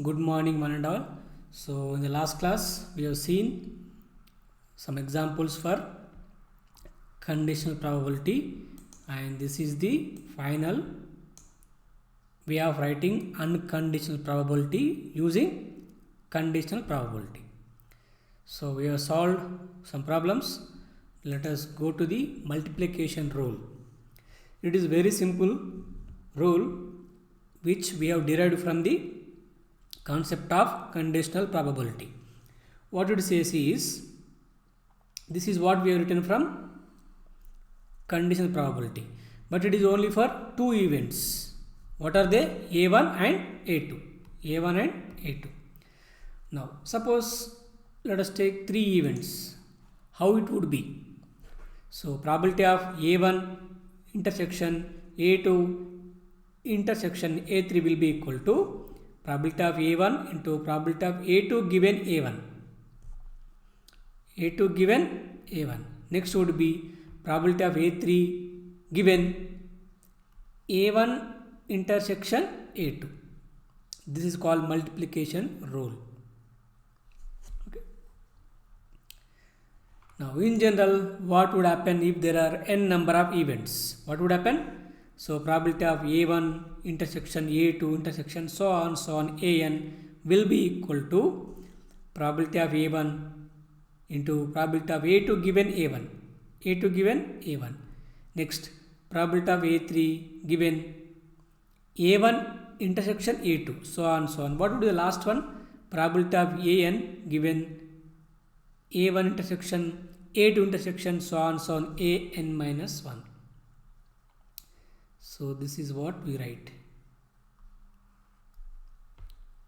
Good morning, one and all. So, in the last class, we have seen some examples for conditional probability, and this is the final way of writing unconditional probability using conditional probability. So, we have solved some problems. Let us go to the multiplication rule. It is very simple rule which we have derived from the concept of conditional probability. What it says is, this is what we have written from conditional probability, but it is only for two events. What are they? A1 and A2. A1 and A2. Now, suppose let us take three events. How it would be? So, probability of A1 intersection A2 intersection A3 will be equal to probability of A1 into probability of A2 given A1. A2 given A1. Next would be probability of A3 given A1 intersection A2. This is called multiplication rule. Okay. Now, in general, what would happen if there are n number of events? What would happen? So, probability of A1 intersection A2 intersection so on an will be equal to probability of A1 into probability of A2 given A1. A2 given A1. Next, probability of A3 given A1 intersection A2 so on. What would be the last one? Probability of AN given A1 intersection A2 intersection so on AN minus 1. So, this is what we write.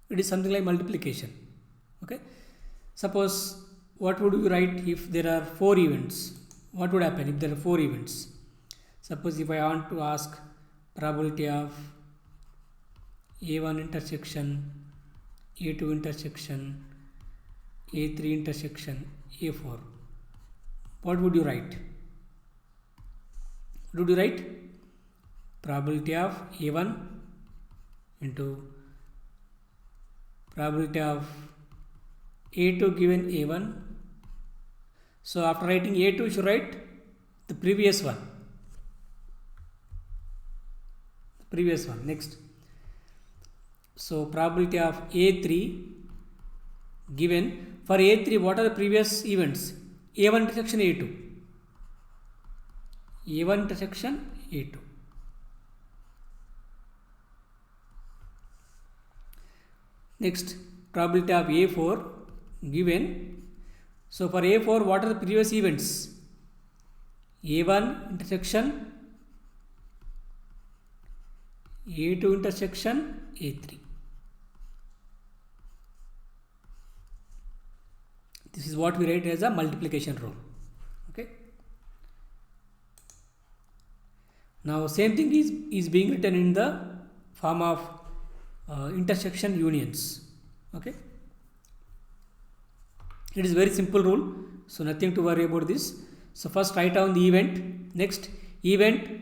It is something like multiplication. Okay. Suppose, what would you write if there are four events? What would happen if there are four events? Suppose if I want to ask probability of A1 intersection, A2 intersection, A3 intersection, A4. What would you write? What would you write? Probability of A1 into probability of A2 given A1. So, after writing A2, you should write the previous one. Next. So, probability of A3 given, for A3, what are the previous events? A1 intersection A2. A1 intersection A2. Next, probability of A4 given. So, for A4, what are the previous events? A1 intersection A2 intersection A3. This is what we write as a multiplication rule. Okay. Now, same thing is being written in the form of intersection unions. Okay. It is very simple rule, so nothing to worry about this. So, first write down the event. Next, event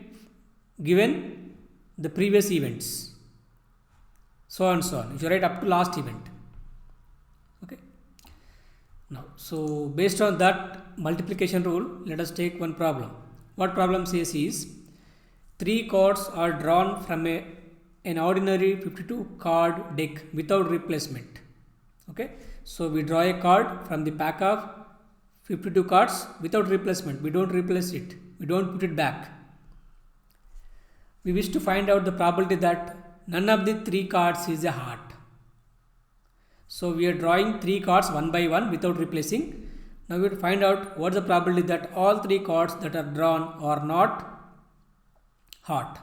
given the previous events, so on. You should write up to last event. Okay. Now, so based on that multiplication rule, let us take one problem. What problem says is, three cards are drawn from an ordinary 52 card deck without replacement. Okay. So, we draw a card from the pack of 52 cards without replacement. We don't replace it. We don't put it back. We wish to find out the probability that none of the three cards is a heart. So, we are drawing three cards one by one without replacing. Now, we will find out what is the probability that all three cards that are drawn are not heart.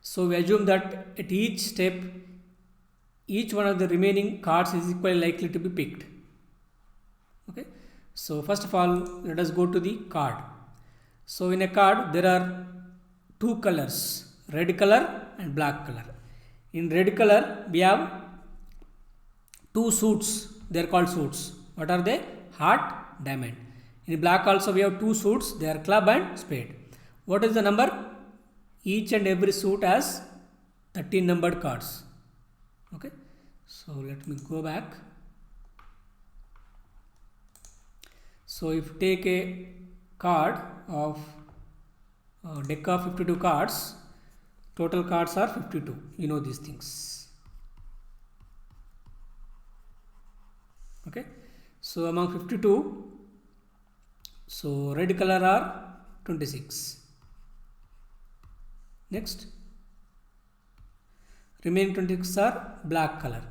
So, we assume that at each step, each one of the remaining cards is equally likely to be picked. Okay. So, first of all, let us go to the card. So, in a card, there are two colors, red color and black color. In red color, we have two suits. They are called suits. What are they? Heart, diamond. In black also, we have two suits. They are club and spade. What is the number? Each and every suit has 13 numbered cards. Okay, so let me go back. So if you take a card of deck of 52 cards, total cards are 52. You know these things. Okay, so among 52, so red color are 26. Next, remaining 26 are black color.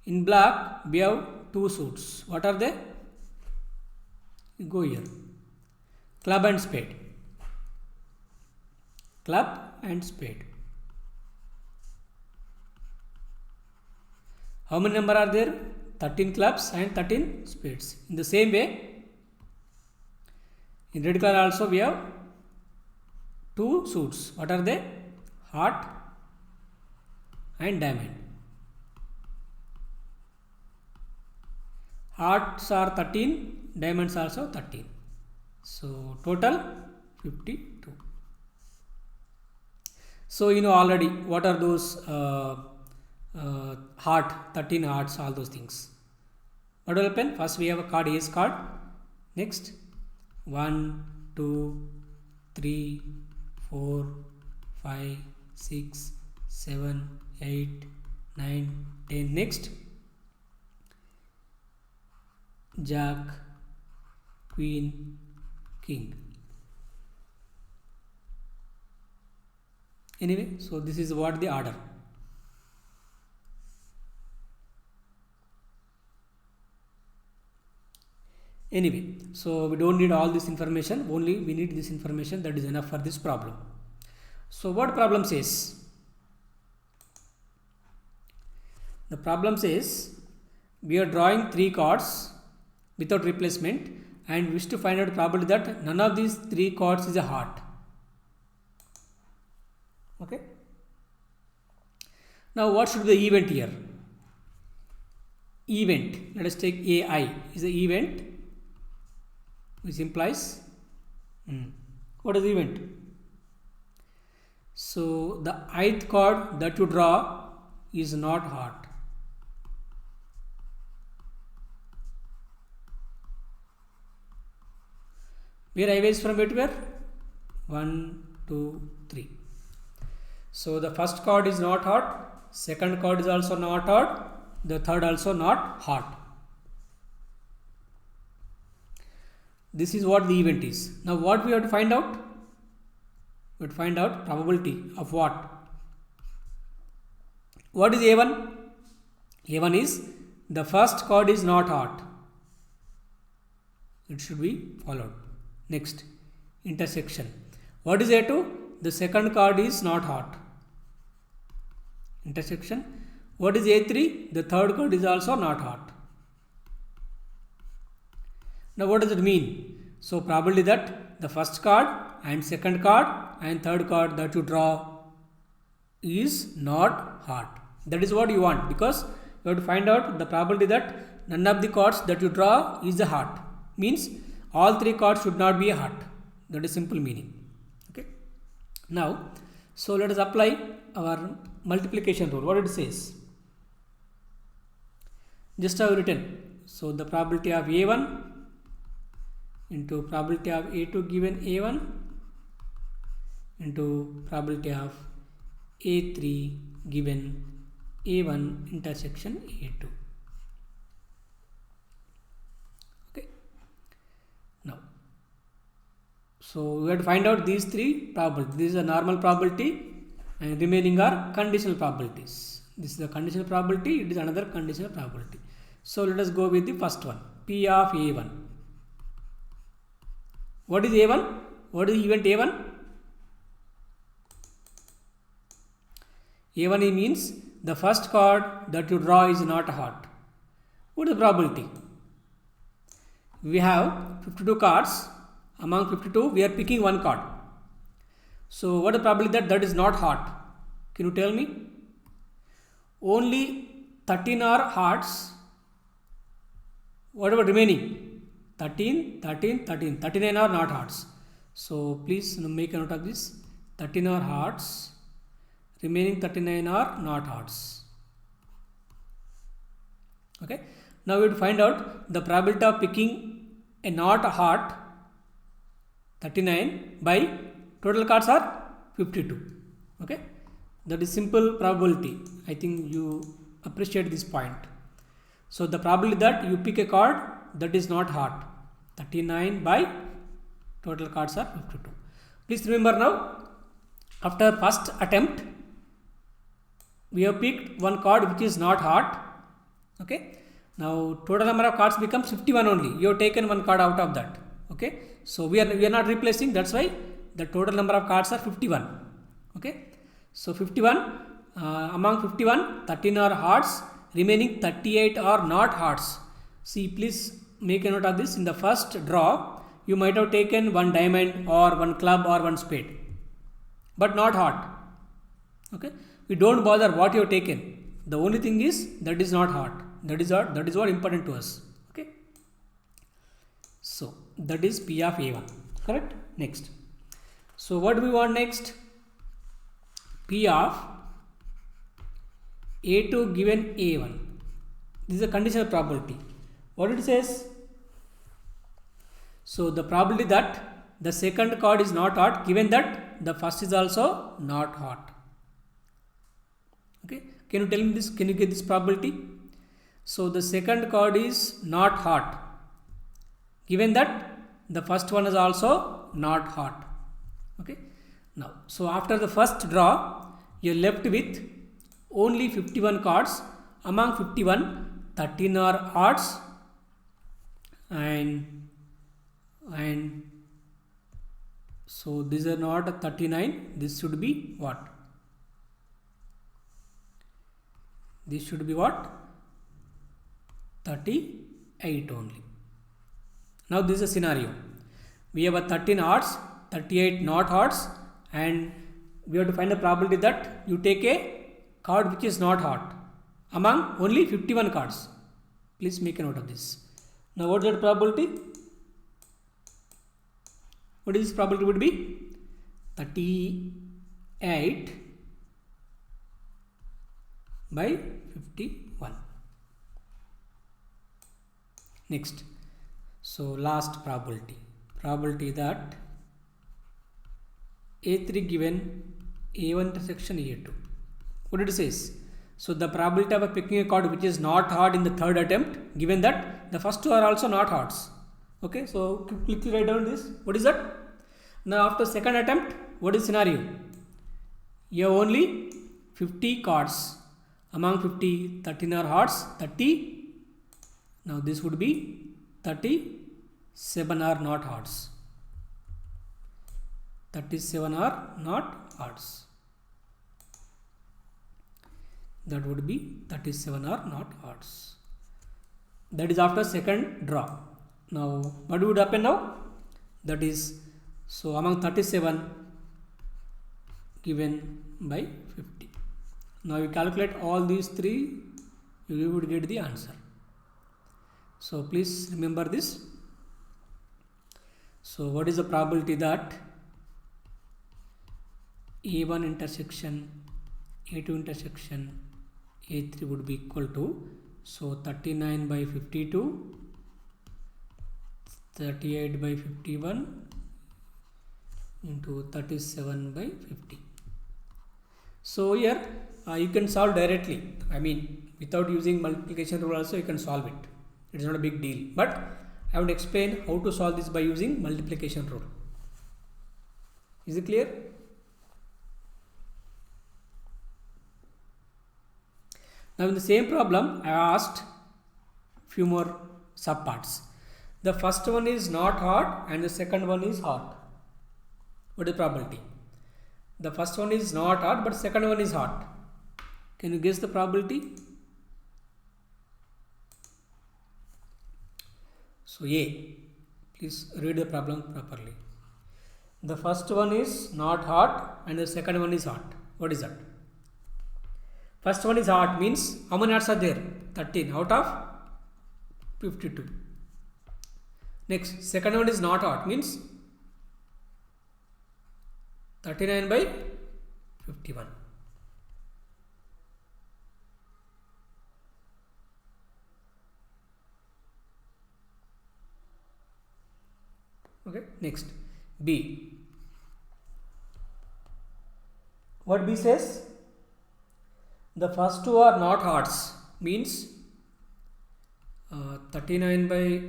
In black, we have two suits. What are they? Go here. Club and spade. Club and spade. How many number are there? 13 clubs and 13 spades. In the same way, in red color also we have two suits. What are they? Heart and diamond. Hearts are 13, diamonds also 13. So total 52. So you know already what are those heart, 13 hearts, all those things. What will happen? First we have a card, ace card. Next 1, 2, 3, 4, 5, 6, 7, 8, 9, 10. Next jack, queen, king. Anyway, so this is what the order. Anyway, so we don't need all this information, only we need this information, that is enough for this problem. So what problem says? The problem says we are drawing 3 cards without replacement and wish to find out probability that none of these 3 cards is a heart. Okay. Now what should be the event here? Event, let us take AI is the event, which implies what is the event? So the ith card that you draw is not heart. Where I was from where to where? 1, 2, 3. So the first card is not heart, second card is also not heart, the third also not heart. This is what the event is. Now what we have to find out? We have to find out probability of what? What is A1? A1 is the first card is not heart. It should be followed. Next, intersection. What is A2? The second card is not heart. Intersection. What is A3? The third card is also not heart. Now what does it mean? So probability that the first card and second card and third card that you draw is not heart. That is what you want, because you have to find out the probability that none of the cards that you draw is a heart. Means all 3 cards should not be a heart. That is simple meaning. Okay. Now, so let us apply our multiplication rule. What it says? Just have written. So the probability of A1 into probability of A2 given A1 into probability of A3 given A1 intersection A2. Okay. Now, so we have to find out these 3 probabilities. This is a normal probability and remaining are conditional probabilities. This is the conditional probability, it is another conditional probability. So let us go with the first one, P of A1. What is A1? What is event A1? A1 means the first card that you draw is not a heart. What is the probability? We have 52 cards. Among 52, we are picking one card. So what is the probability that that is not heart? Can you tell me? Only 13 are hearts. What about remaining? 13, 13, 13. 39 are not hearts. So please make a note of this. 13 are hots, remaining 39 are not hots. Okay. Now we will find out the probability of picking a not hot 39 by total cards are 52. Okay. That is simple probability. I think you appreciate this point. So the probability that you pick a card that is not hot, 39 by total cards are 52. Please remember now, after first attempt, we have picked one card which is not hot. Okay. Now total number of cards becomes 51 only. You have taken one card out of that. Okay. So we are not replacing. That's why the total number of cards are 51. Okay. So 51 among 51, 13 are hearts, remaining 38 are not hearts. See, please make a note of this. In the first draw, you might have taken one diamond or one club or one spade, but not heart. Okay. We don't bother what you have taken. The only thing is that is not heart. That is what important to us. Okay. So that is P of A1. Correct. Next. So what do we want next? P of A2 given A1. This is a conditional probability. What it says? So the probability that the second card is not hot, given that the first is also not hot. Okay. Can you tell me this? Can you get this probability? So the second card is not hot, given that the first one is also not hot. Okay. Now, so after the first draw, you are left with only 51 cards. Among 51, 13 are hearts and so these are not 39. This should be what? This should be what? 38 only. Now this is a scenario. We have a 13 hearts, 38 not hearts, and we have to find the probability that you take a card which is not hot among only 51 cards. Please make a note of this. Now what is that probability? What is this probability would be? 38 by 51. Next. So last probability. Probability that A3 given A1 intersection A2. What it says? So the probability of picking a card which is not hot in the third attempt, given that the first two are also not hots. Okay, so quickly write down this. What is that? Now after second attempt, what is scenario? You have only 50 cards. Among 50, 13 are hots, 30. Now this would be 37 are not hots. 37 are not hots. That would be 37 are not hots. That is after second draw. Now what would happen now? That is, so among 37 given by 50. Now you calculate all these three, you would get the answer. So please remember this. So what is the probability that A1 intersection A2 intersection A3 would be equal to, so 39 by 52, 38 by 51 into 37 by 50. So here you can solve directly. I mean, without using multiplication rule also you can solve it. It is not a big deal. But I will explain how to solve this by using multiplication rule. Is it clear? Now in the same problem, I asked few more subparts. The first one is not hot and the second one is hot. What is the probability? The first one is not hot but second one is hot. Can you guess the probability? So A, please read the problem properly. The first one is not hot and the second one is hot. What is that? First one is hot means how many hearts are there? 13 out of 52. Next, second one is not hot means 39 by 51. Okay, next B. What B says? The first two are not odds, means 39 by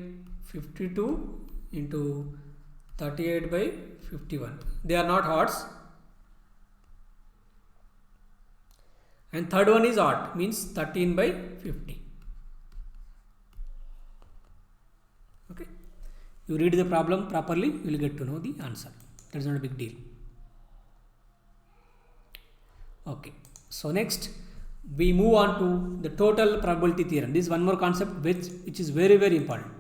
52 into 38 by 51. They are not odds. And third one is odd, means 13 by 50. Okay. You read the problem properly, you will get to know the answer. That's not a big deal. Okay. So next, we move on to the total probability theorem. This is one more concept which is very, very important.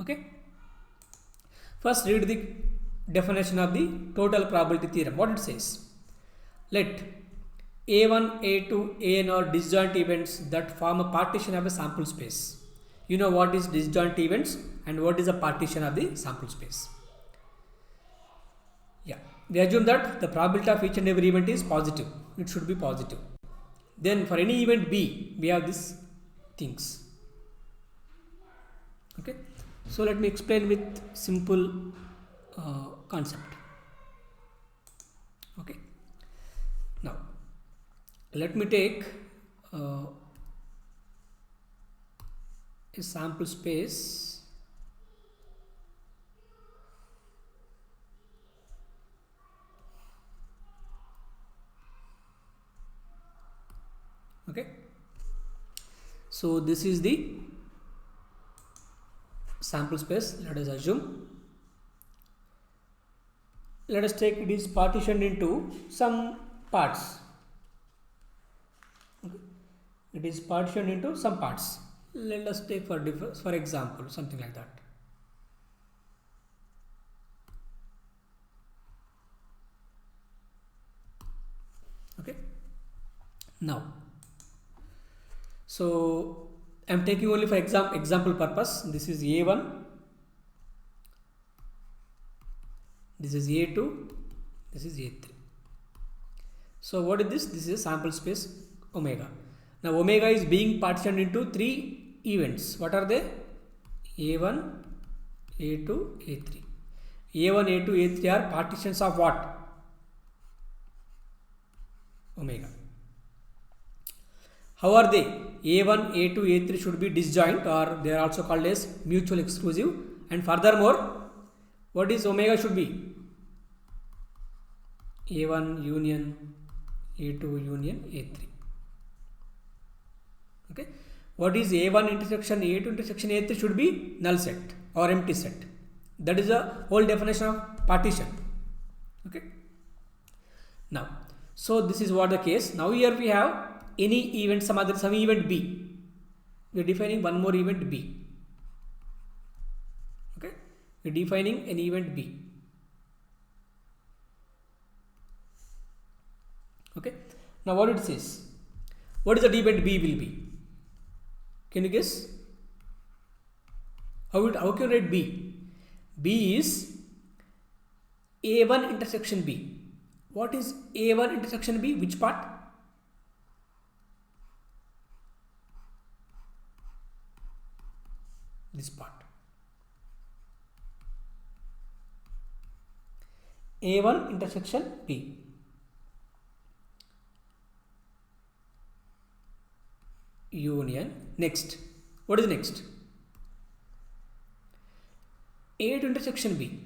Okay. First, read the definition of the total probability theorem. What it says? Let A1, A2, An are disjoint events that form a partition of a sample space. You know what is disjoint events and what is a partition of the sample space. Yeah, we assume that the probability of each and every event is positive. It should be positive. Then for any event B, we have these things. Okay, so let me explain with simple concept. Okay, now let me take a sample space. Okay, so this is the sample space. Let us assume. Let us take it is partitioned into some parts. Okay. It is partitioned into some parts. Let us take for example something like that. Okay. Now, so I am taking only for example purpose. This is A1, this is A2, this is A3. So what is this? This is a sample space omega. Now omega is being partitioned into three events. What are they? A1, A2, A3. A1, A2, A3 are partitions of what? Omega. How are they? A1, A2, A3 should be disjoint, or they are also called as mutual exclusive. And furthermore, what is omega should be? A1 union A2 union A3. Okay. What is A1 intersection A2 intersection A3 should be null set or empty set. That is the whole definition of partition. Okay. Now, so this is what the case. Now here we have any event, some event B. We are defining one more event B. Okay. We are defining an event B. Okay. Now what it says? What is the event B will be? Can you guess? How can you write B? B is A1 intersection B. What is A1 intersection B? Which part? This part. A1 intersection B. Union. Next. What is next? A to intersection B.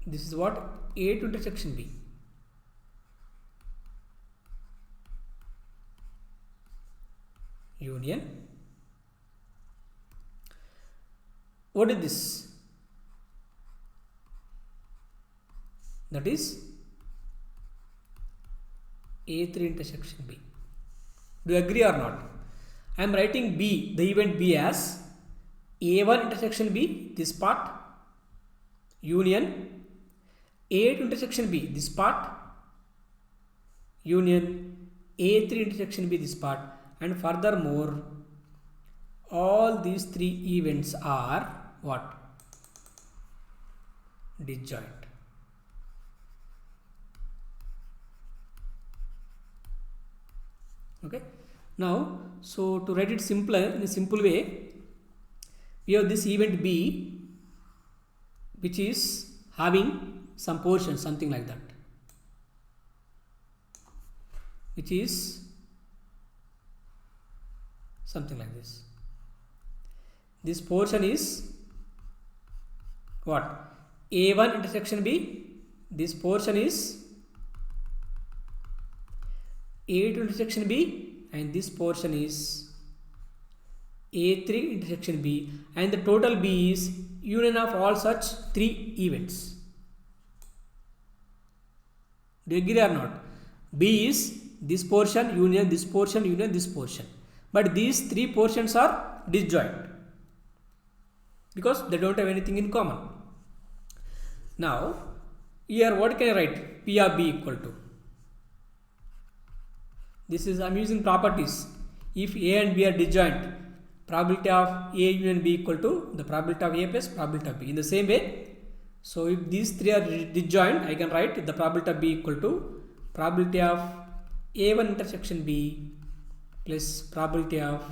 This is what? A to intersection B. Union. What is this? That is A3 intersection B. Do you agree or not? I am writing B, the event B as A1 intersection B, this part, union A2 intersection B, this part, union A3 intersection B, this part, and furthermore, all these three events are what? Disjoint. Okay. Now, so to write it simpler, in a simple way, we have this event B which is having some portion, something like that, which is something like this. This portion is what? A1 intersection B. This portion is A2 intersection B, and this portion is A3 intersection B, and the total B is union of all such 3 events. Do you agree or not? B is this portion union this portion union this portion, but these 3 portions are disjoint because they don't have anything in common. Now here what can I write? P of B equal to, this is, I am using properties. If A and B are disjoint, probability of A union B equal to the probability of A plus probability of B. In the same way, so if these 3 are disjoint, I can write the probability of B equal to probability of A1 intersection B plus probability of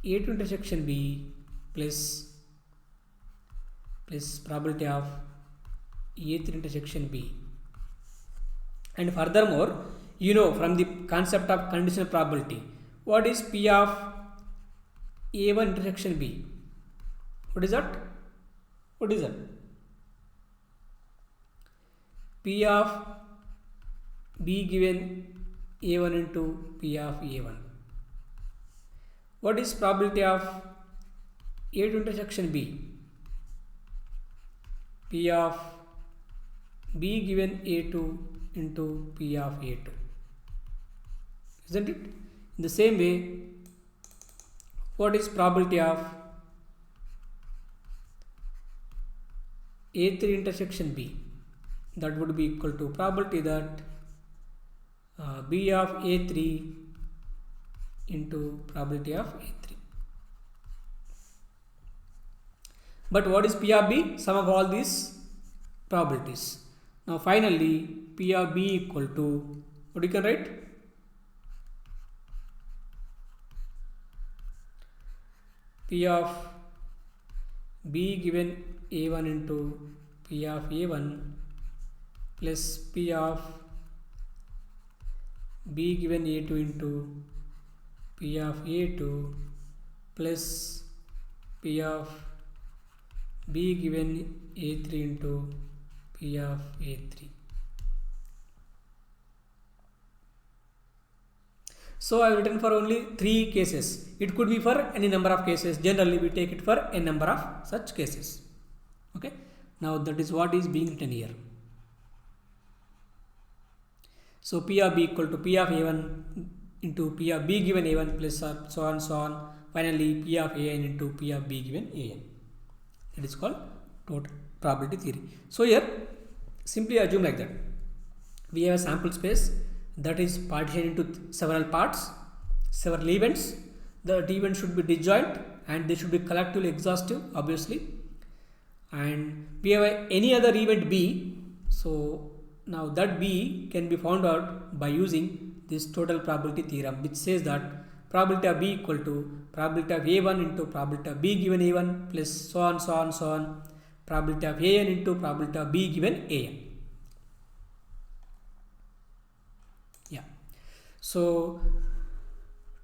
A2 intersection B plus probability of A3 intersection B. And furthermore, you know from the concept of conditional probability, what is P of A1 intersection B? What is that? What is that? P of B given A1 into P of A1. What is probability of A2 intersection B? P of B given A2 into P of A2. Isn't it? In the same way, what is probability of A3 intersection B? That would be equal to probability that B of A3 into probability of A3. But what is P of B? Sum of all these probabilities. Now finally, P of B equal to, what you can write? P of B given A1 into P of A1 plus P of B given A2 into P of A2 plus P of B given A3 into P of A3. So I have written for only 3 cases. It could be for any number of cases. Generally we take it for a number of such cases. Okay. Now that is what is being written here. So P of B equal to P of A1 into P of B given A1 plus so on so on. Finally P of AN into P of B given AN. It is called total probability theory. So here simply assume like that. We have a sample space that is partitioned into several parts, several events. The events should be disjoint and they should be collectively exhaustive, obviously. And we have any other event B. So now that B can be found out by using this total probability theorem, which says that probability of B equal to probability of A1 into probability of B given A1 plus so on so on so on, probability of AN into probability of B given AN. Yeah. So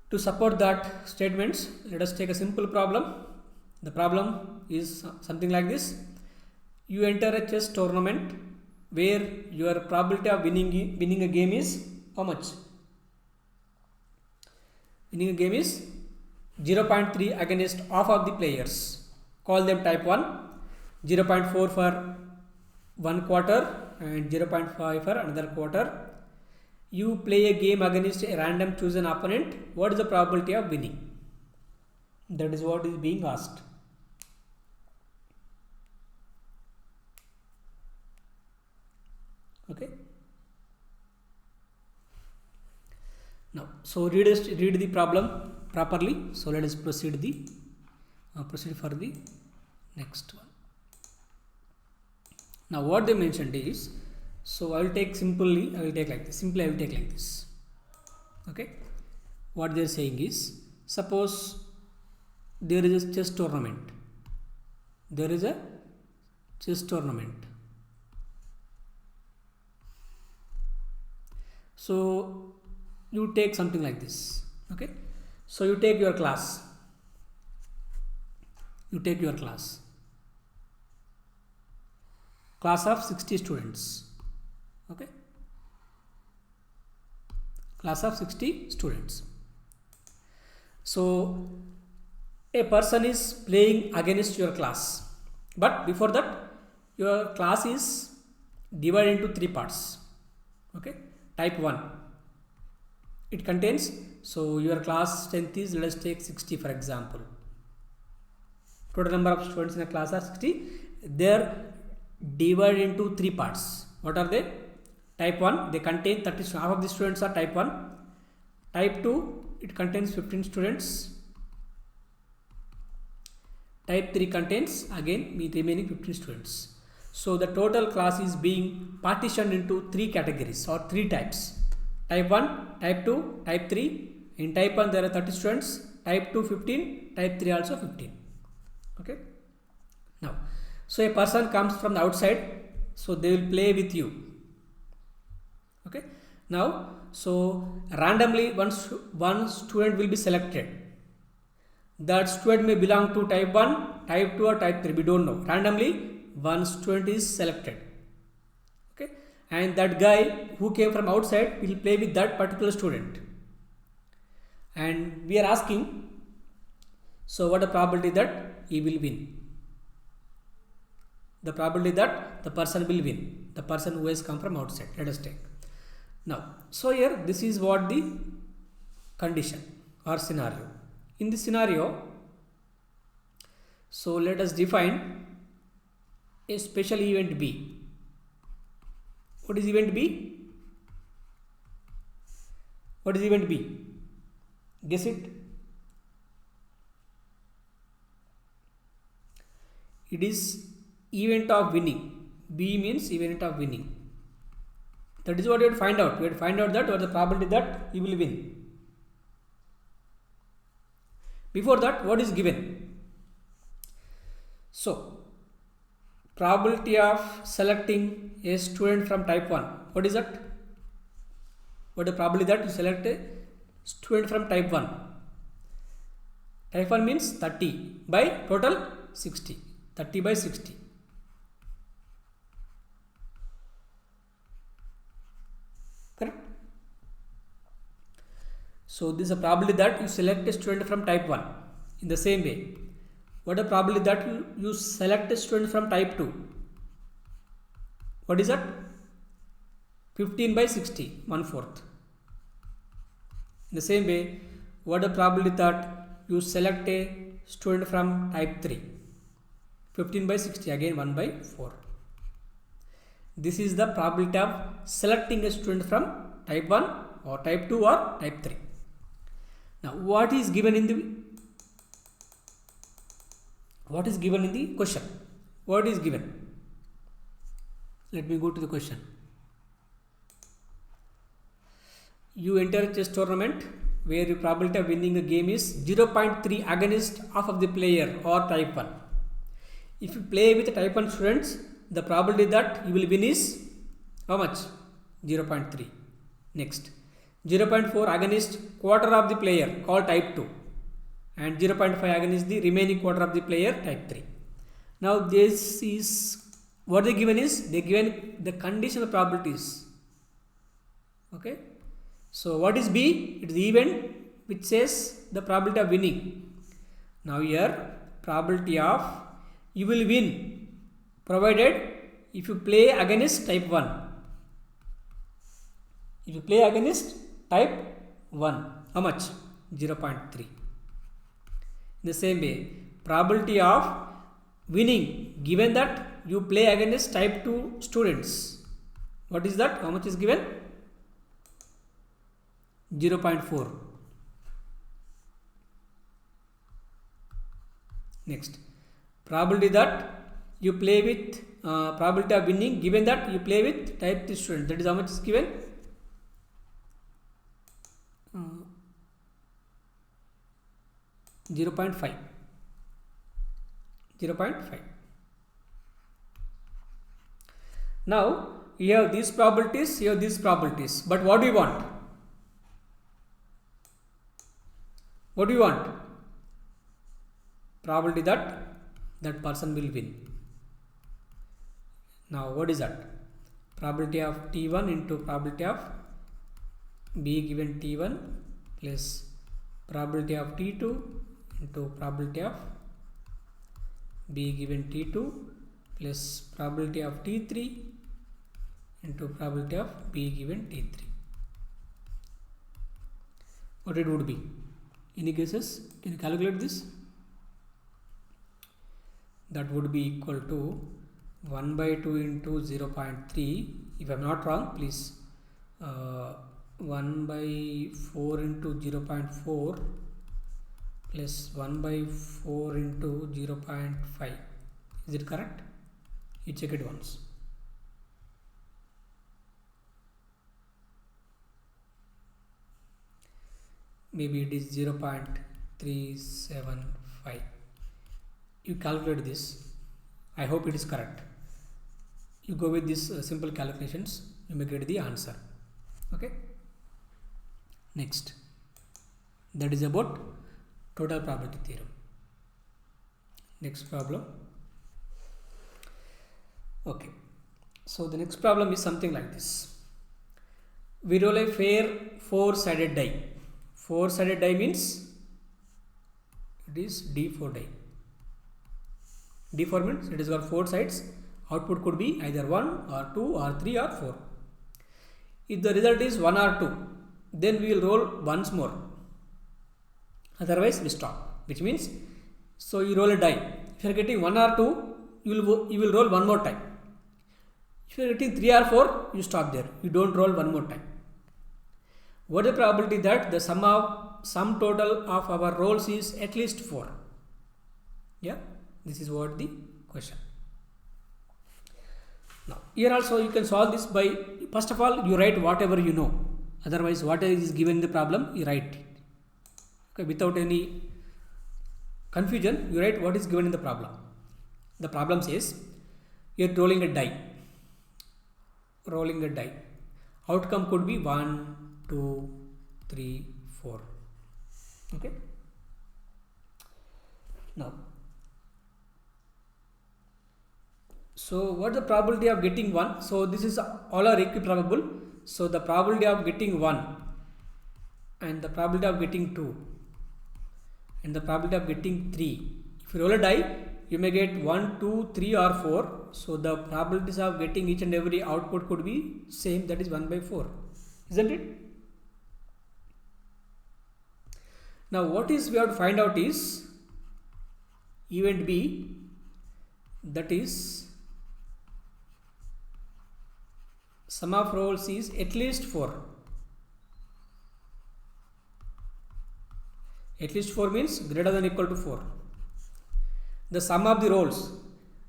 to support that statements, let us take a simple problem. The problem is something like this. You enter a chess tournament where your probability of winning a game is how much? Winning a game is 0.3 against half of the players. Call them type 1, 0.4 for one quarter and 0.5 for another quarter. You play a game against a random chosen opponent. What is the probability of winning? That is what is being asked. Okay. Now, so read the problem properly. So let us proceed for the next one. Now what they mentioned is, so I will take like this. Okay, what they are saying is, suppose there is a chess tournament. There is a chess tournament. So you take something like this. Okay, so you take your class. You take your class of 60 students. Okay, class of 60 students. So a person is playing against your class, but before that your class is divided into 3 parts. Okay, type 1, it contains, so your class strength is, let us take 60 for example. Total number of students in a class are 60. They are divided into 3 parts. What are they? Type 1, they contain 30, half of the students are type 1. Type 2, it contains 15 students. Type 3 contains again the remaining 15 students. So the total class is being partitioned into 3 categories or 3 types. Type 1, type 2, type 3. In type 1 there are 30 students, type 2 15, type 3 also 15. Okay. Now, so a person comes from the outside, so they will play with you. Okay. Now, so randomly one student will be selected. That student may belong to type 1, type 2 or type 3, we don't know. Randomly one student is selected. Okay. And that guy who came from outside will play with that particular student. And we are asking, so what the probability that he will win? The probability that the person will win, the person who has come from outside, let us take. Now, so here this is what the condition or scenario. In this scenario, so let us define a special event B. What is event B? What is event B? Guess it. It is event of winning. B means event of winning. That is what you have to find out. You have to find out that what is the probability that you will win. Before that, what is given? So, probability of selecting a student from type 1. What is that? What is the probability that you select a student from type 1? Type 1 means 30 by total 60. 30 by 60. Correct? So this is a probability that you select a student from type 1. In the same way, what is the probability that you select a student from type 2? What is that? 15 by 60, 1/4. In the same way, what is the probability that you select a student from type 3? 15 by 60, again 1/4. This is the probability of selecting a student from type 1 or type 2 or type 3. Now, what is given in the question? What is given? Let me go to the question. You enter a chess tournament where the probability of winning a game is 0.3 against half of the player or type 1. If you play with type 1 students, the probability that you will win is how much? 0.3. Next, 0.4 against quarter of the player called type 2 and 0.5 against the remaining quarter of the player type 3. Now this is what they given is, they given the conditional probabilities. Okay, so what is B? It is the event which says the probability of winning. Now here probability of you will win provided if you play against type 1. If you play against type 1, how much? 0.3. In the same way, probability of winning given that you play against type 2 students. What is that? How much is given? 0.4. Next, probability that you play with probability of winning given that you play with type 3 student. That is how much is given? 0.5. 0.5. Now you have these probabilities, you have these probabilities, but what do you want? What do you want? Probability that that person will win. Now what is that? Probability of T1 into probability of B given T1 plus probability of T2 into probability of B given T2 plus probability of T3 into probability of B given T3. What it would be? Any guesses? Can you calculate this? That would be equal to 1 by 2 into 0.3. If I am not wrong, please 1 by 4 into 0.4 plus 1 by 4 into 0.5. Is it correct? You check it once. Maybe it is 0.375. You calculate this. I hope it is correct. You go with these simple calculations, you may get the answer. Okay. Next, that is about total probability theorem. Next problem. Okay, so the next problem is something like this. We roll a fair four-sided die. Four-sided die means it is D4 die. D4 means it has got four sides. Output could be either 1 or 2 or 3 or 4. If the result is 1 or 2, then we will roll once more. Otherwise we stop. Which means, so you roll a die. If you are getting 1 or 2, you will roll one more time. If you are getting 3 or 4, you stop there. You don't roll one more time. What is the probability that the sum total of our rolls is at least 4? Yeah, this is what the question. Now, here also you can solve this by, first of all, you write whatever you know. Otherwise, whatever is given in the problem, you write it. Okay, without any confusion, you write what is given in the problem. The problem says, you are rolling a die. Rolling a die. Outcome could be 1, 2, 3, 4. Okay. Now, so what is the probability of getting 1? So this is all are equiprobable. So the probability of getting 1 and the probability of getting 2 and the probability of getting 3. If you roll a die, you may get 1, 2, 3 or 4. So the probabilities of getting each and every output could be same, that is 1 by 4. Isn't it? Now what is we have to find out is event B, that is sum of rolls is at least 4. At least 4 means greater than or equal to 4. The sum of the rolls,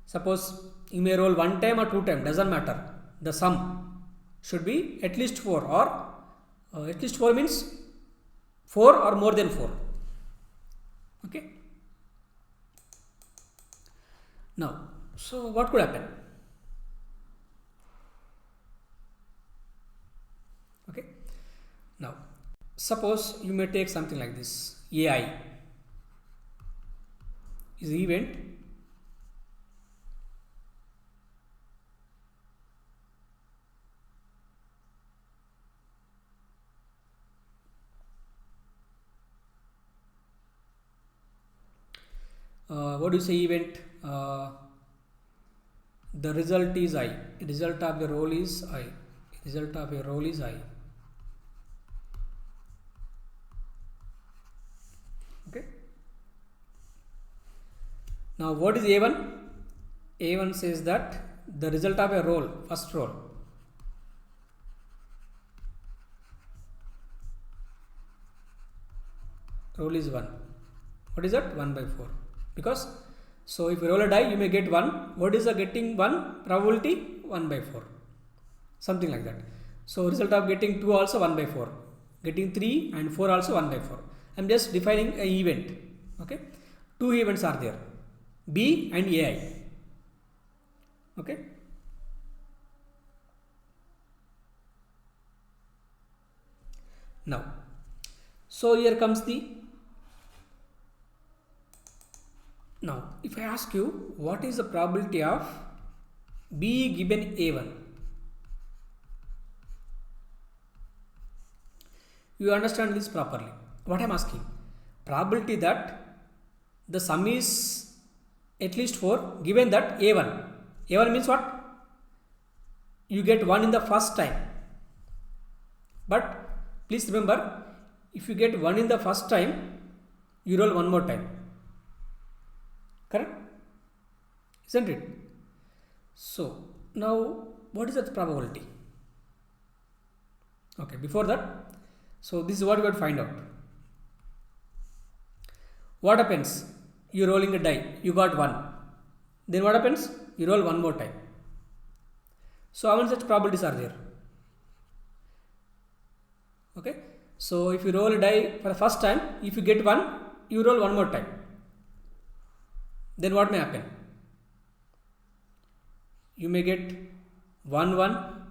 suppose you may roll 1 time or 2 times, doesn't matter. The sum should be at least 4, or at least 4 means 4 or more than 4. Okay. Now, so what could happen? Okay. Now, suppose you may take something like this. AI is the event what do you say event? The result is I. The result of the roll is I. Result of a roll is I. Okay. Now what is A1? A1 says that the result of a roll, first roll, roll is 1. What is that? 1 by 4. Because, so if you roll a die, you may get 1. What is the getting 1 probability? 1 by 4. Something like that. So result of getting 2 also 1 by 4. Getting 3 and 4 also 1 by 4. I am just defining an event. Okay, two events are there, B and AI. Okay, now so here comes the, now if I ask you what is the probability of B given A1, you understand this properly. What I am asking, probability that the sum is at least 4 given that A1. A1 means what? You get 1 in the first time. But please remember, if you get 1 in the first time, you roll one more time. Correct? Isn't it? So now what is that probability? Okay, before that, so this is what we have to find out. What happens? You rolling a die, you got 1. Then what happens? You roll one more time. So how many such probabilities are there? Okay, so if you roll a die for the first time, if you get 1, you roll one more time. Then what may happen? You may get 1 1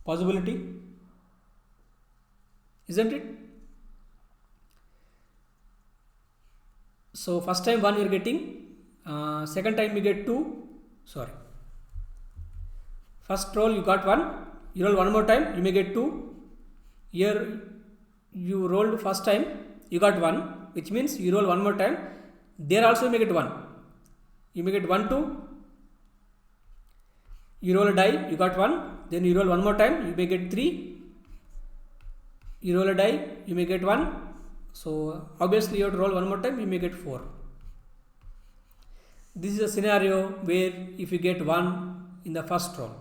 possibility, isn't it? So first time 1 you are getting, second time you get 2, sorry, first roll you got 1, you roll one more time, you may get 2. Here you rolled first time, you got 1, which means you roll one more time, there also you may get 1. You may get 1 2, you roll a die, you got 1, then you roll one more time, you may get 3, you roll a die, you may get 1. So obviously you have to roll one more time, you may get 4. This is a scenario where if you get 1 in the first roll.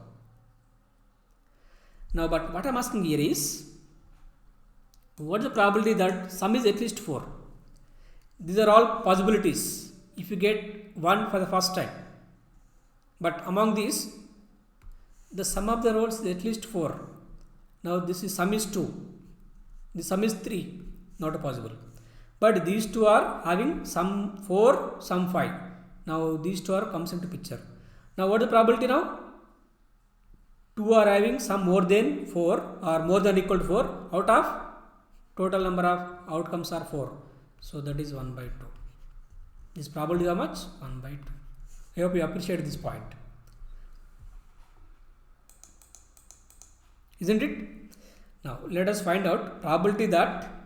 Now but what I am asking here is, what is the probability that sum is at least 4? These are all possibilities if you get 1 for the first time. But among these, the sum of the rolls is at least 4. Now this is sum is 2. The sum is 3. Not possible. But these two are having sum 4, sum 5. Now these two are comes into picture. Now what is the probability now? 2 are having sum more than 4 or more than or equal to 4 out of total number of outcomes are 4. So that is 1 by 2. This probability is how much? 1 by 2. I hope you appreciate this point. Isn't it? Now let us find out probability that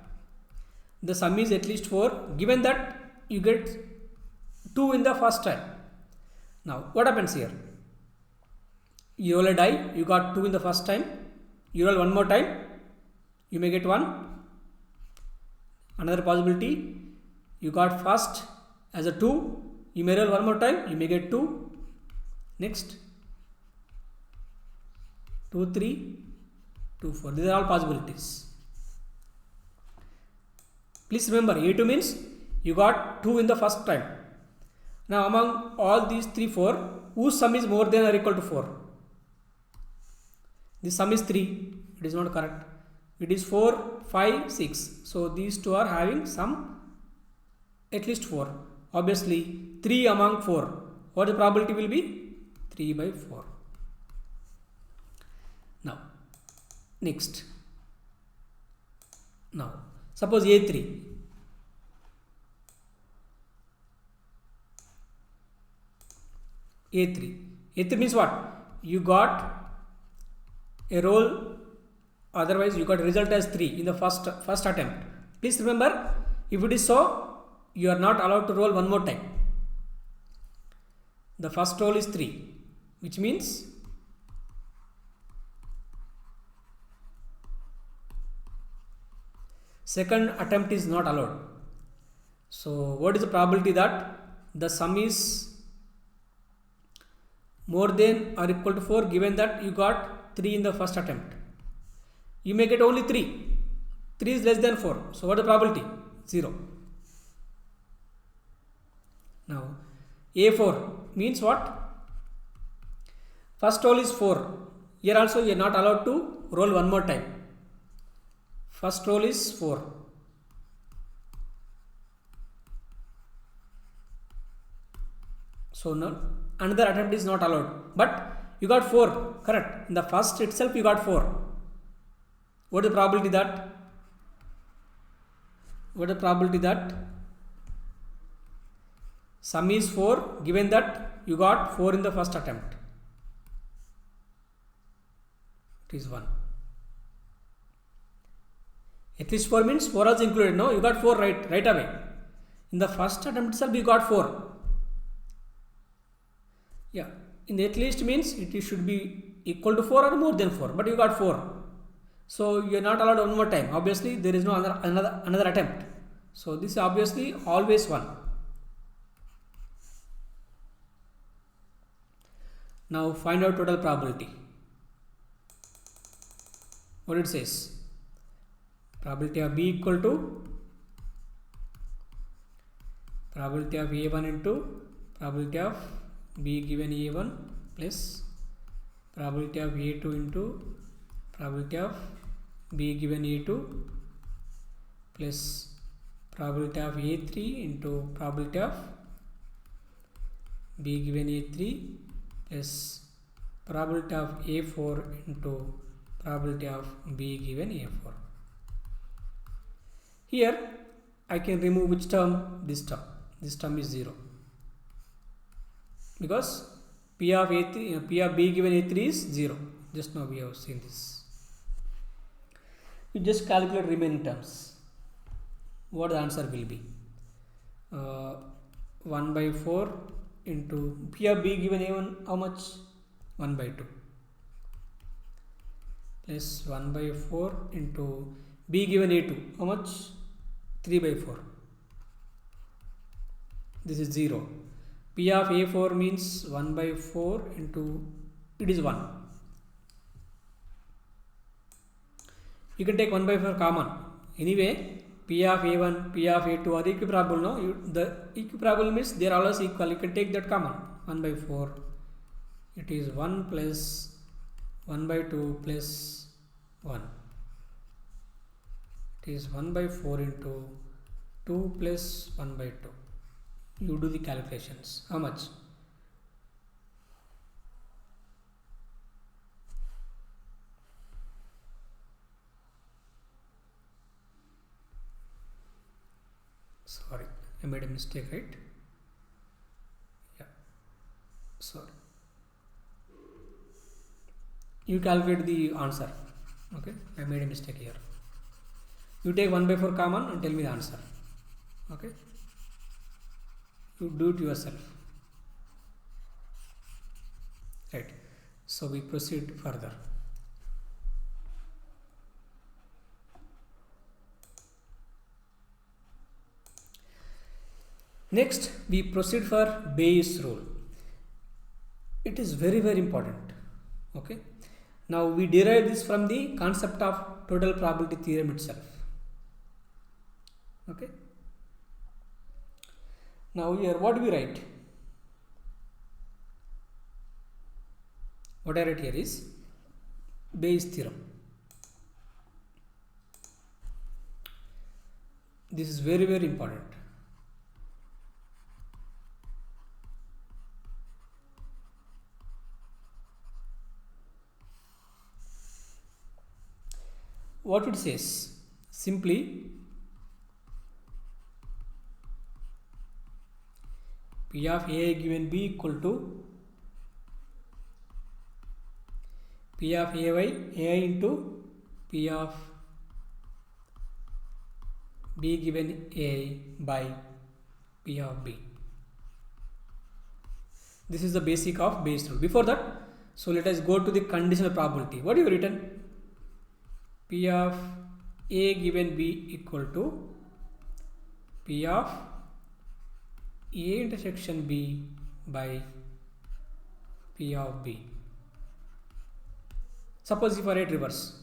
the sum is at least 4 given that you get 2 in the first time. Now what happens here? You roll a die, you got 2 in the first time, you roll one more time, you may get 1. Another possibility, you got first as a 2, you may roll one more time, you may get 2. Next 2 3 2 4. These are all possibilities. Please remember, A2 means you got 2 in the first time. Now among all these 3 4, whose sum is more than or equal to 4? The sum is 3. It is not correct. It is 4 5 6. So these two are having sum at least 4. Obviously 3 among 4. What the probability will be? 3 by 4. Now next. Now suppose A3. A3. A3 means what? You got a roll, otherwise you got result as 3 in the first attempt. Please remember, if it is so, you are not allowed to roll one more time. The first roll is 3, which means second attempt is not allowed. So what is the probability that the sum is more than or equal to 4 given that you got 3 in the first attempt? You may get only 3. 3 is less than 4. So what is the probability? 0. Now A4 means what? First roll is 4. Here also you are not allowed to roll one more time. First roll is 4. So no, another attempt is not allowed. But you got 4, correct? In the first itself you got 4. What is the probability that? What is the probability that sum is 4 given that you got 4 in the first attempt? It is 1. At least 4 means 4 also included. No, you got 4 right away. In the first attempt itself you got 4. Yeah, in the at least means it should be equal to 4 or more than 4, but you got 4. So you are not allowed one more time. Obviously there is no another attempt. So this is obviously always 1. Now find out total probability. What it says? Probability of B equal to probability of A1 into probability of B given A1 plus probability of A2 into probability of B given A2 plus probability of A3 into probability of B given A3 plus probability of A4 into probability of B given A4. Here I can remove which term? This term. This term is 0 because P of A3, P of B given A3 is 0. Just now we have seen this. You just calculate remaining terms. What the answer will be? 1 by 4 into P of B given A1, how much? 1 by 2 plus 1 by 4 into B given A2, how much? 3 by 4. This is 0. P of A4 means 1 by 4 into, it is 1. You can take 1 by 4 common. Anyway, P of A1, P of A2 are equiparable. No? The equiparable means they are always equal. You can take that common. 1 by 4. It is 1 plus 1 by 2 plus 1. It is 1 by 4 into 2 plus 1 by 2. You do the calculations. How much? Sorry, I made a mistake, right? Yeah. Sorry. You calculate the answer. Okay, I made a mistake here. You take 1 by 4 common and tell me the answer. Okay, you do it yourself. Right, so we proceed further. Next we proceed for Bayes rule. It is very important. Okay, now we derive this from the concept of total probability theorem itself. Okay, now here what do we write? What I write here is Bayes theorem. This is very important. What it says? Simply P of A given B equal to P of AI into P of B given A by P of B. This is the basic of Bayes rule. Before that, so let us go to the conditional probability. What you have written? P of A given B equal to P of A intersection B by P of B. Suppose if I write reverse,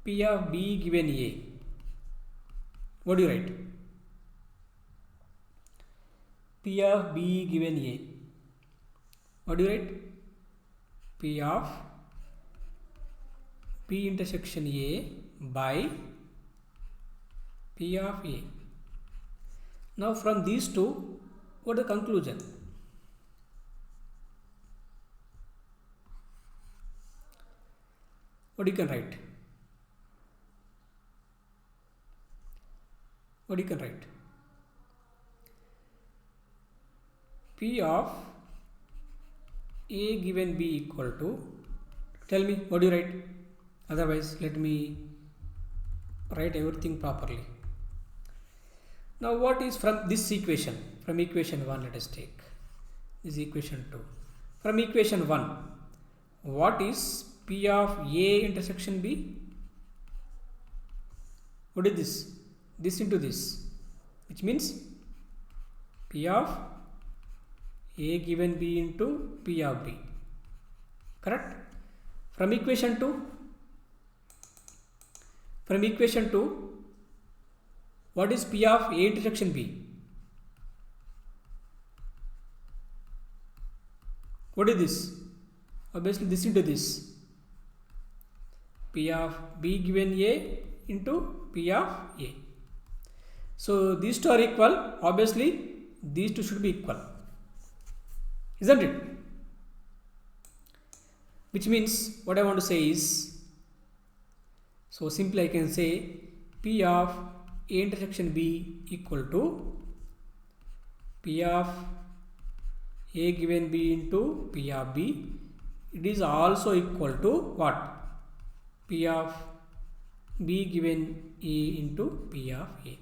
P of B given A, what do you write? P of B given A, what do you write? P of P intersection A by P of A. Now from these two, what is the conclusion? What you can write? What you can write? P of A given B equal to, tell me what do you write? Otherwise let me write everything properly. Now what is from this equation? From equation 1 let us take this equation 2. From equation 1, what is P of A intersection B? What is this? This into this, which means P of A given B into P of B. Correct? From equation 2, what is P of A intersection B? What is this? Obviously this into this. P of B given A into P of A. So these two are equal. Obviously these two should be equal. Isn't it? Which means what I want to say is, so simply I can say P of A intersection B equal to P of A given B into P of B. It is also equal to what? P of B given A into P of A.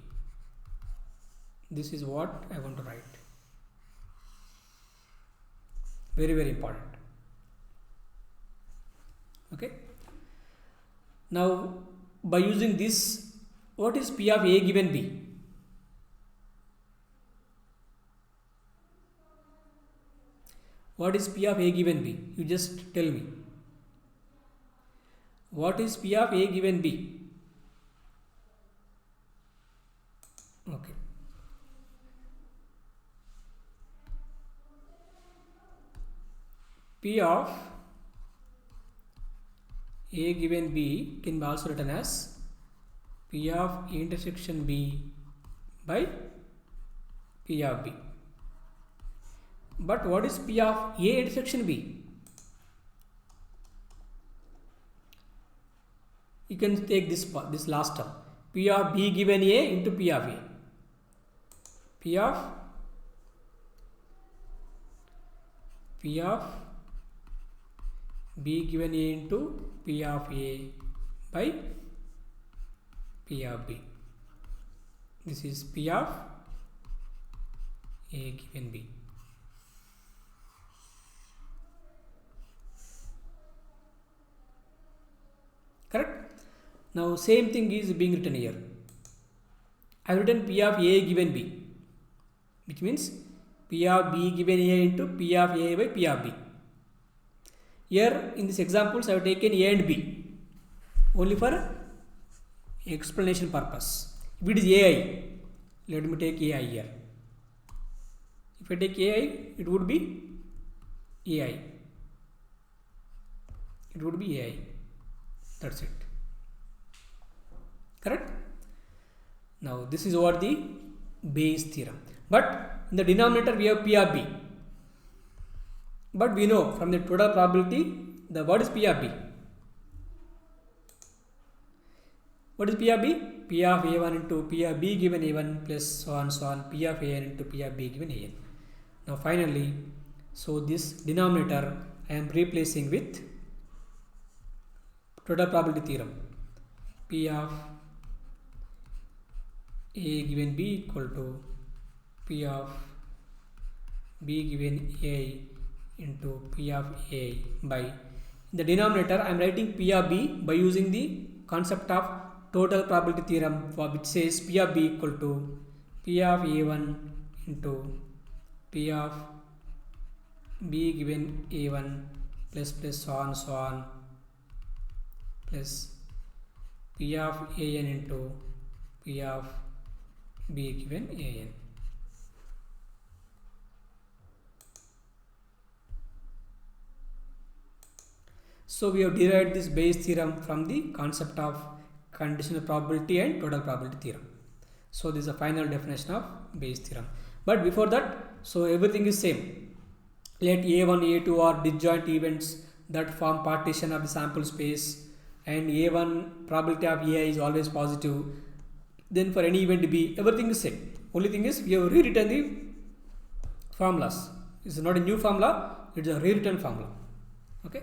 This is what I want to write. Very, very important. Okay. Now by using this, what is P of A given B? What is P of A given B? You just tell me. What is P of A given B? Okay. P of A given B can be also written as P of A intersection B by P of B. But what is P of A intersection B? You can take this part, this last term. P of B given A into P of A. P of B given A into P of A by P of B. This is P of A given B. Correct? Now same thing is being written here. I have written P of A given B, which means P of B given A into P of A by P of B. Here in these examples I have taken A and B only for explanation purpose. If it is AI, let me take AI here. If I take AI, it would be AI. It would be AI. That's it. Correct? Now this is what the Bayes theorem. But in the denominator we have P of B. But we know from the total probability, the what is P of B? What is P of B? P of A1 into P of B given A1 plus so on P of AN into P of B given AN. Now finally, so this denominator I am replacing with total probability theorem. P of A given B equal to P of B given A into P of A by, in the denominator I am writing P of B by using the concept of total probability theorem, for which says P of B equal to P of A1 into P of B given A1 plus so on plus P of AN into P of B given AN. So we have derived this Bayes theorem from the concept of conditional probability and total probability theorem. So this is the final definition of Bayes theorem. But before that, so everything is same. Let A1, A2 are disjoint events that form partition of the sample space, and A1 probability of AI is always positive. Then for any event B, everything is same. Only thing is we have rewritten the formulas. This is not a new formula, it is a rewritten formula. Okay.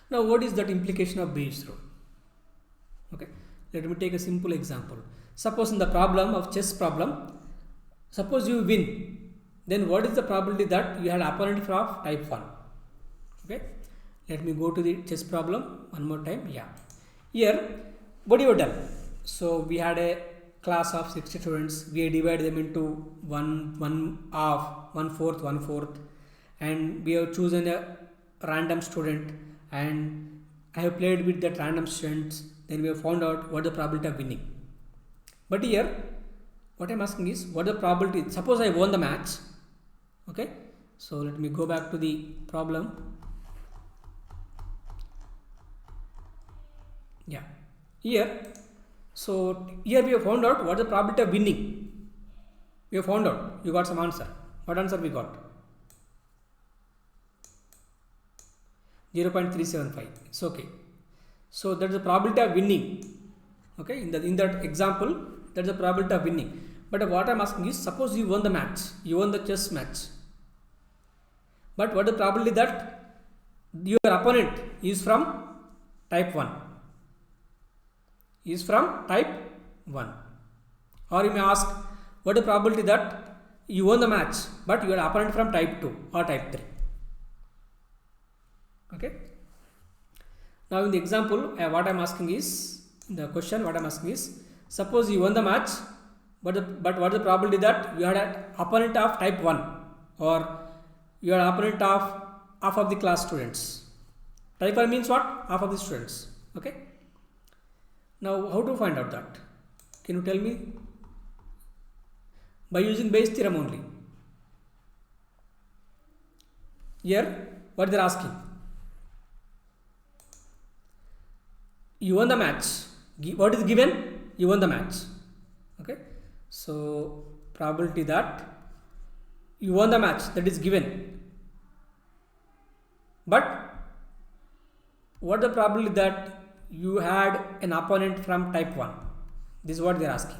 Now what is that implication of Bayes rule? Okay, let me take a simple example. Suppose in the problem of chess problem, suppose you win, then what is the probability that you had opponent of type 1? Okay, let me go to the chess problem one more time. Yeah, here what you have done? So we had a class of 60 students. We divide them into one half, one fourth, and we have chosen a random student, and I have played with that random students. Then we have found out what the probability of winning. But here, what I am asking is, what the probability? Suppose I won the match. Okay, so let me go back to the problem. Yeah, here. So here we have found out what the probability of winning. We have found out. You got some answer. What answer we got? 0.375. It's okay. So that's the probability of winning. Okay, in that example, that's the probability of winning. But what I'm asking is, suppose you won the match, you won the chess match. But what is the probability that your opponent is from type 1? Is from type 1. Or you may ask, what is the probability that you won the match, but your opponent from type 2 or type 3? Okay. Now in the example, what I am asking is, suppose you won the match, but what is the probability that you had an opponent of type 1, or you are opponent of half of the class students? Type 1 means what? Half of the students. Okay. Now how to find out that? Can you tell me? By using Bayes theorem only. Here, what they are asking? You won the match. What is given? You won the match. Okay. So probability that you won the match, that is given. But what the probability that you had an opponent from type 1? This is what they are asking.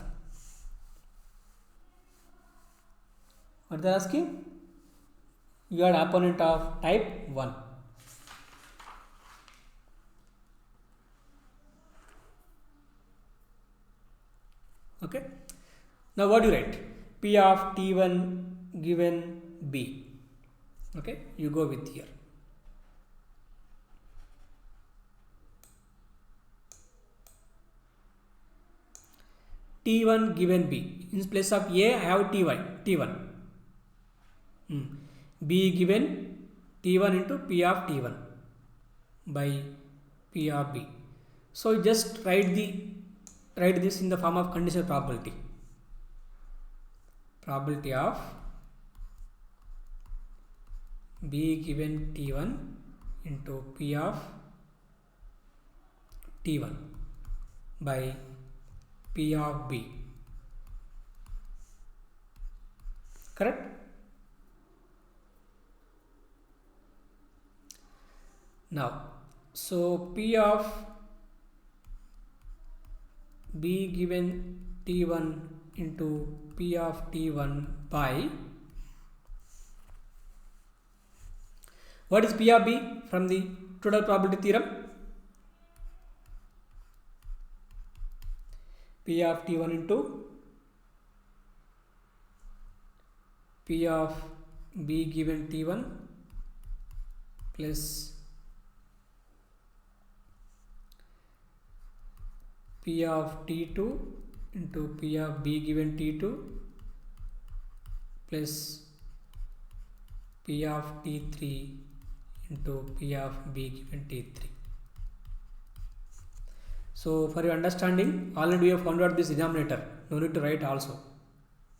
What they are asking? You had opponent of type 1. Okay. Now what do you write? P of T1 given B. Okay. You go with here. T1 given B. In place of A, I have T1. B given T1 into P of T1 by P of B. So just write this in the form of conditional probability. Probability of B given T1 into P of T1 by P of B. Correct? Now, so P of B given T1 into P of T1 by, what is P of B from the total probability theorem? P of T1 into P of B given T1 plus P of T2 into P of B given T2 plus P of T3 into P of B given T3. So for your understanding, already we have found out this denominator. No need to write also.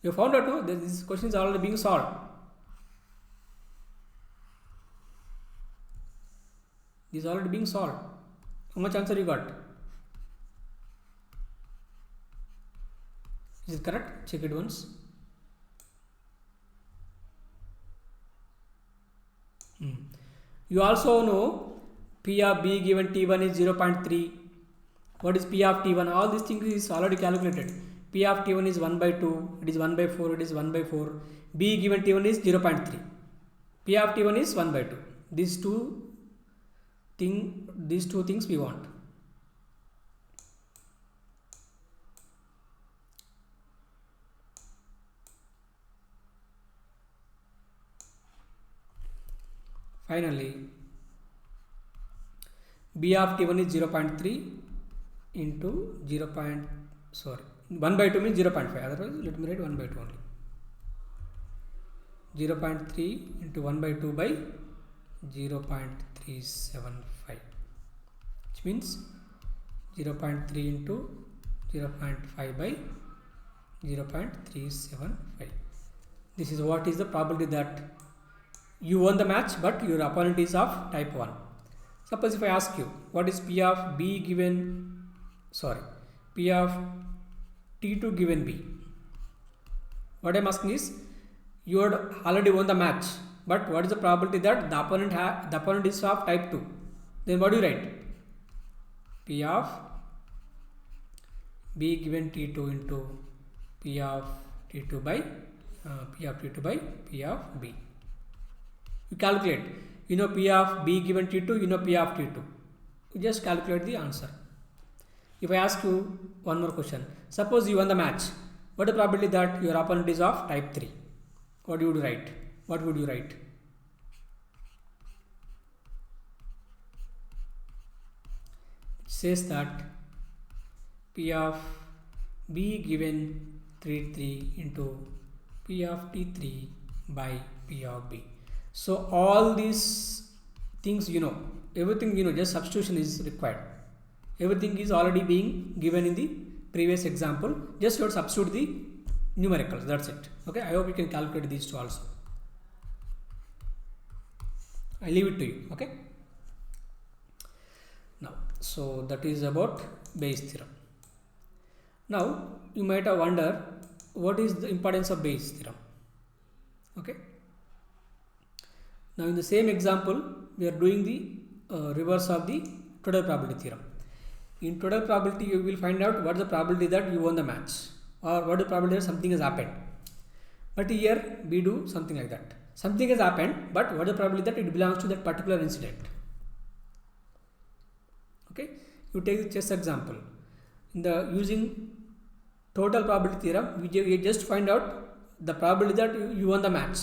You have found out that this question is already being solved. This is already being solved. How much answer you got? Is it correct? Check it once. You also know P of B given T1 is 0.3. What is P of T1? All these things is already calculated. P of T1 is 1 by 2, it is 1 by 4, it is 1 by 4. B given T1 is 0.3. P of T1 is 1 by 2. These two things we want. Finally, B of T1 is 0.3 into 1 by 2 means 0.5. Otherwise, let me write 1 by 2 only. 0.3 into 1 by 2 by 0.375, which means 0.3 into 0.5 by 0.375. This is what is the probability that you won the match, but your opponent is of type 1. Suppose if I ask you, what is P of B given, P of T2 given B? What I am asking is, you had already won the match, but what is the probability that the opponent is of type 2? Then what do you write? P of B given T2 into P of T2 by P of P of B. You calculate. You know P of B given T2, you know P of T2. You just calculate the answer. If I ask you one more question, suppose you won the match, what is the probability that your opponent is of type 3? What would you write? What would you write? It says that P of B given 3 into P of T3 by P of B. So all these things you know, everything you know, just substitution is required. Everything is already being given in the previous example. Just you have to substitute the numericals. That's it. Okay. I hope you can calculate these two also. I leave it to you. Okay. Now, so that is about Bayes theorem. Now you might have wondered what is the importance of Bayes theorem. Okay. Now in the same example, we are doing the reverse of the total probability theorem. In total probability, you will find out what is the probability that you won the match, or what is the probability that something has happened. But here we do something like that. Something has happened, but what is the probability that it belongs to that particular incident? Okay. You take the chess example. In the using total probability theorem, we just find out the probability that you won the match.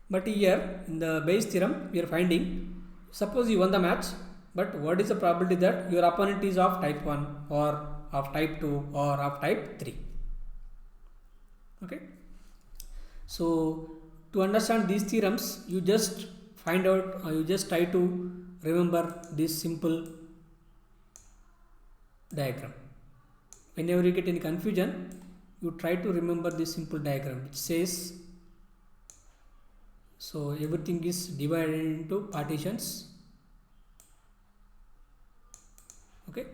But here in the Bayes theorem, we are finding, suppose you won the match, but what is the probability that your opponent is of type 1 or of type 2 or of type 3? Okay. So to understand these theorems, you just find out, you just try to remember this simple diagram. Whenever you get any confusion, you try to remember this simple diagram which says, so everything is divided into partitions. Okay.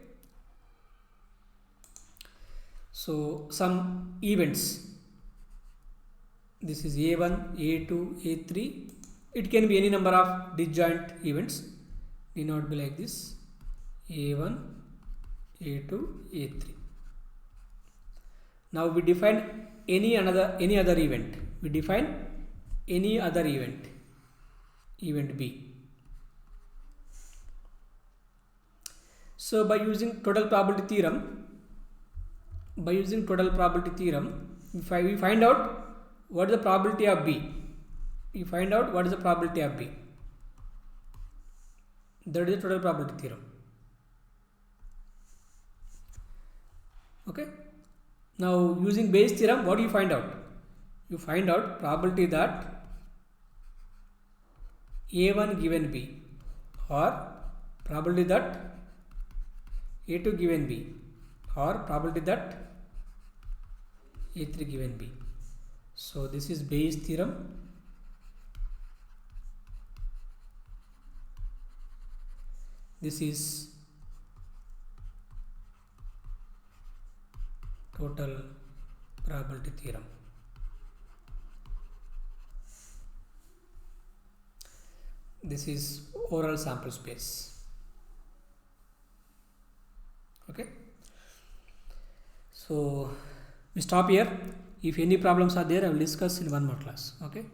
So some events. This is A1, A2, A3. It can be any number of disjoint events. Need not be like this. A1, A2, A3. Now we define any other event. We define any other event, event B. So by using total probability theorem, we find out what is the probability of B. We find out what is the probability of B. That is the total probability theorem. Okay. Now using Bayes theorem, what do you find out? You find out probability that A1 given B, or probability that A2 given B, or probability that A3 given B. So this is Bayes theorem. This is total probability theorem. This is overall sample space. Okay, so we stop here. If any problems are there, I will discuss in one more class. Okay.